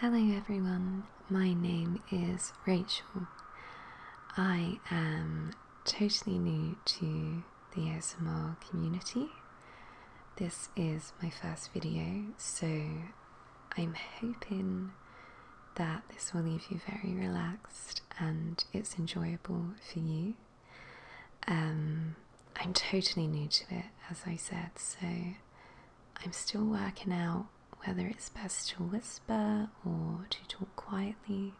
Hello everyone, my name is Rachel. I am totally new to the ASMR community. This is my first video, so I'm hoping that this will leave you very relaxed and it's enjoyable for you. I'm totally new to it, as I said, so I'm still working out whether it's best to whisper or to talk quietly.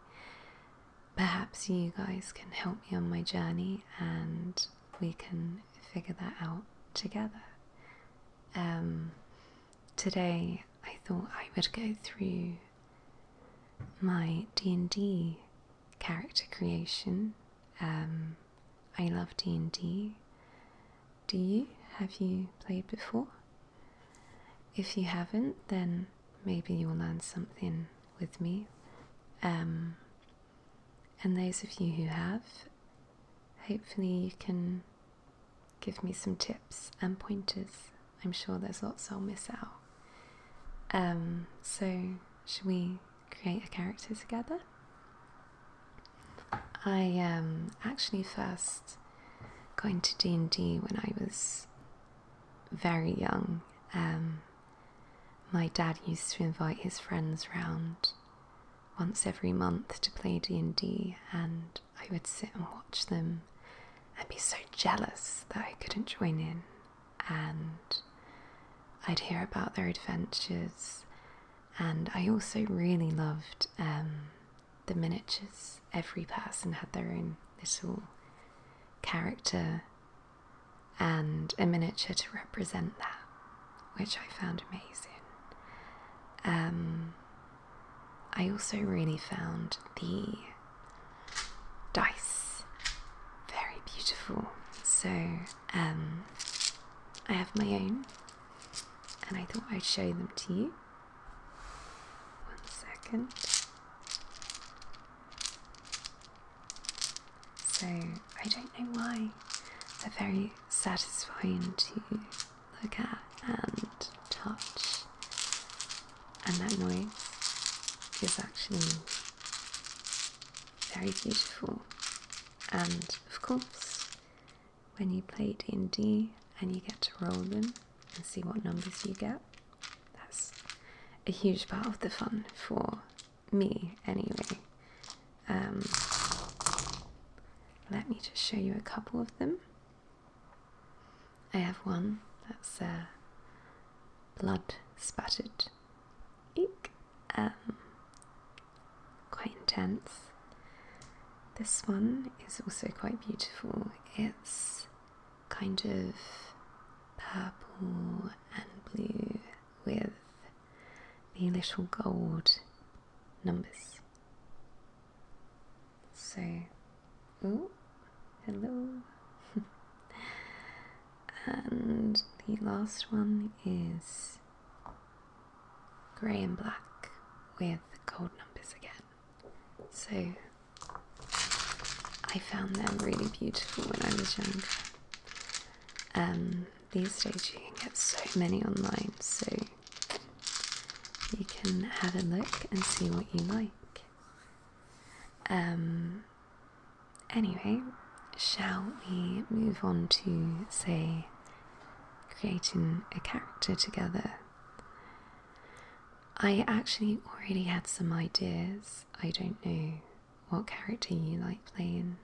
Perhaps you guys can help me on my journey and we can figure that out together. Today I thought I would go through my D&D character creation. I love D&D. Do you? Have you played before? If you haven't, then maybe you'll learn something with me. And those of you who have, hopefully you can give me some tips and pointers. I'm sure there's lots I'll miss out. So should we create a character together? I actually first got into D&D when I was very young. My dad used to invite his friends round once every month to play D&D, and I would sit and watch them and be so jealous that I couldn't join in, and I'd hear about their adventures. And I also really loved the miniatures. Every person had their own little character and a miniature to represent that, which I found amazing. I also really found the dice very beautiful. So I have my own and I thought I'd show them to you. 1 second. So I don't know why they're very satisfying to look at and touch, and that noise is actually very beautiful. And of course, when you play D&D and you get to roll them and see what numbers you get, that's a huge part of the fun for me anyway. Let me just show you a couple of them. I have one that's blood spattered. Eek. Quite intense. This one is also quite beautiful. It's kind of purple and blue with the little gold numbers. So, oh, hello. And the last one is grey and black with gold numbers again. So I found them really beautiful when I was younger. These days you can get so many online, so you can have a look and see what you like. Anyway, shall we move on to, say, creating a character together? I actually already had some ideas. I don't know what character you like playing,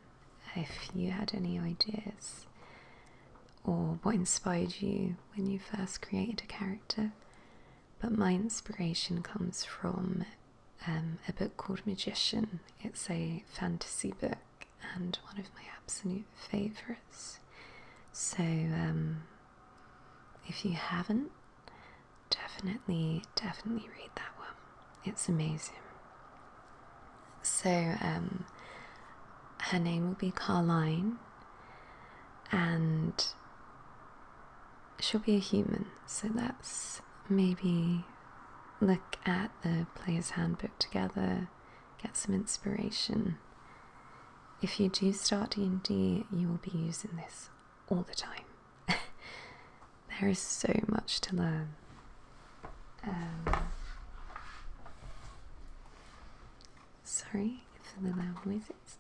if you had any ideas, or what inspired you when you first created a character. But my inspiration comes from a book called Magician. It's a fantasy book and one of my absolute favourites. So if you haven't, definitely read that one. It's amazing. So her name will be Carline, and she'll be a human. So let's maybe look at the player's handbook together, get some inspiration. If you do start D&D, you will be using this all the time. There is so much to learn. sorry for the loud noises.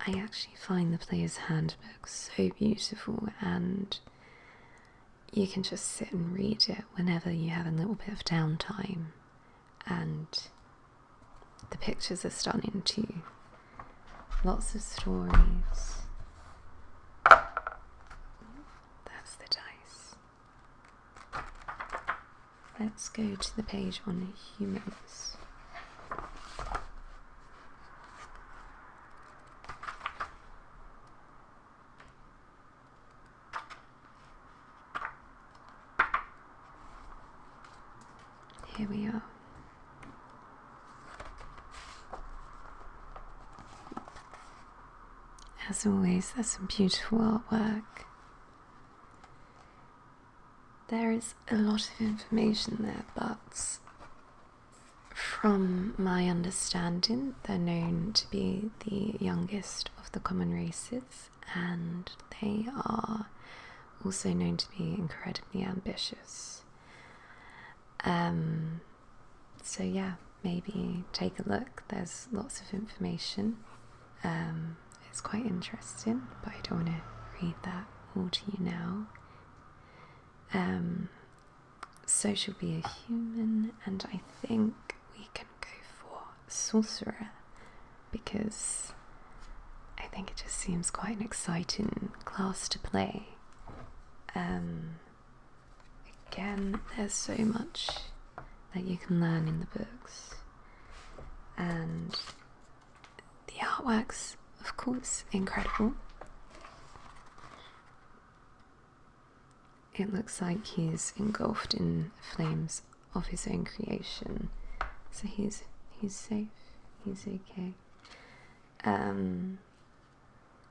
I actually find the Player's Handbook so beautiful, and you can just sit and read it whenever you have a little bit of downtime, and the pictures are stunning too. Lots of stories. That's the dice. Let's go to the page on humans. Here we are. As always, there's some beautiful artwork. There is a lot of information there, but from my understanding, they're known to be the youngest of the common races, and they are also known to be incredibly ambitious. So yeah, maybe take a look. There's lots of information. It's quite interesting, but I don't want to read that all to you now. So she'll be a human, and I think we can go for sorcerer, because I think it just seems quite an exciting class to play. Again, there's so much that you can learn in the books, and the artwork's, of course, incredible. It looks like he's engulfed in flames of his own creation, so he's safe, he's okay.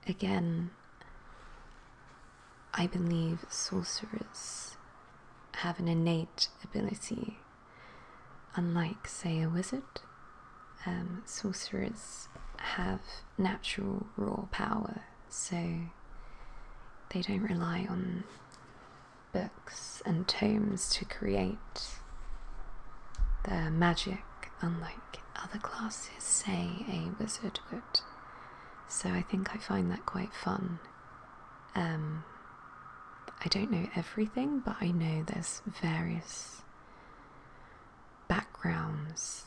Again, I believe sorcerers have an innate ability, unlike, say, a wizard. Sorcerers have natural raw power, so they don't rely on books and tomes to create their magic, unlike other classes, say a wizard would. So I think I find that quite fun. I don't know everything, but I know there's various backgrounds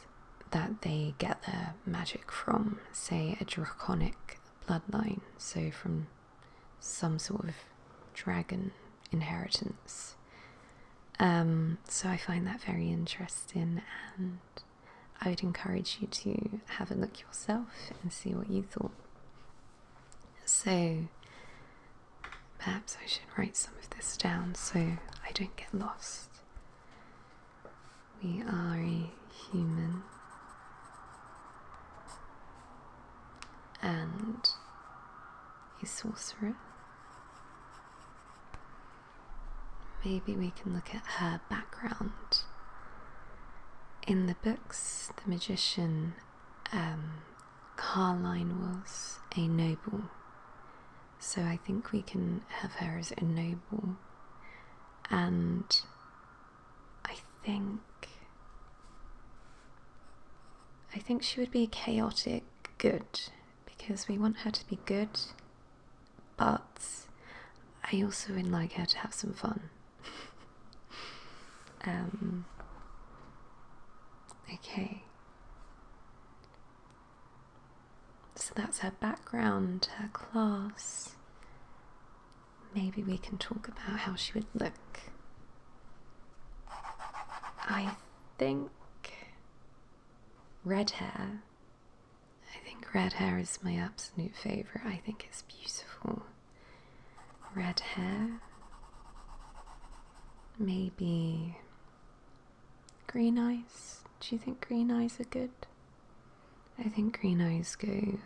that they get their magic from, say a draconic bloodline, so from some sort of dragon inheritance. So I find that very interesting, and I would encourage you to have a look yourself and see what you thought. So perhaps I should write some of this down so I don't get lost. We are a human and a sorcerer. Maybe we can look at her background. In the books, the magician Carline was a noble, so I think we can have her as a noble, and I think she would be chaotic good, because we want her to be good, but I also would like her to have some fun. Okay, so that's her background, her class. Maybe we can talk about how she would look. I think red hair. I think red hair is my absolute favourite. I think it's beautiful. Red hair. Maybe green eyes. Do you think green eyes are good? I think green eyes go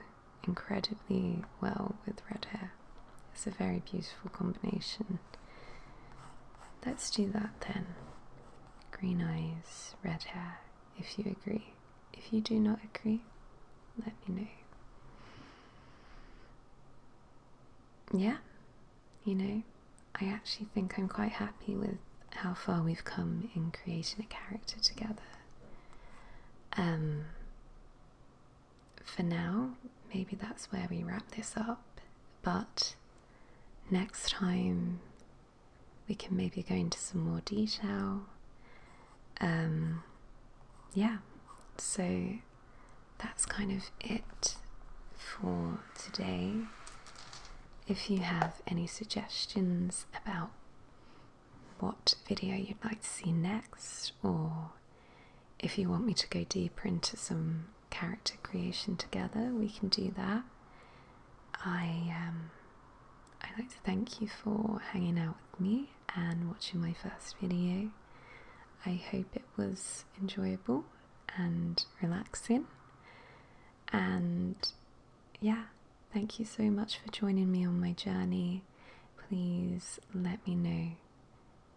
incredibly well with red hair. It's a very beautiful combination. Let's do that then. Green eyes, red hair, if you agree. If you do not agree, let me know. Yeah, you know, I actually think I'm quite happy with how far we've come in creating a character together. for now, maybe that's where we wrap this up, but next time we can maybe go into some more detail. Yeah, so that's kind of it for today. If you have any suggestions about what video you'd like to see next, or if you want me to go deeper into some character creation together, we can do that. I'd like to thank you for hanging out with me and watching my first video. I hope it was enjoyable and relaxing. And yeah, thank you so much for joining me on my journey. Please let me know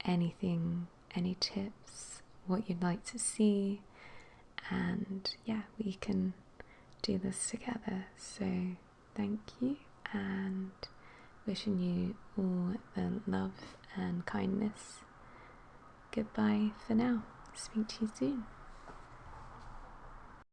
anything, any tips, what you'd like to see, and yeah, we can do this together. So thank you, and wishing you all the love and kindness. Goodbye for now. Speak to you soon.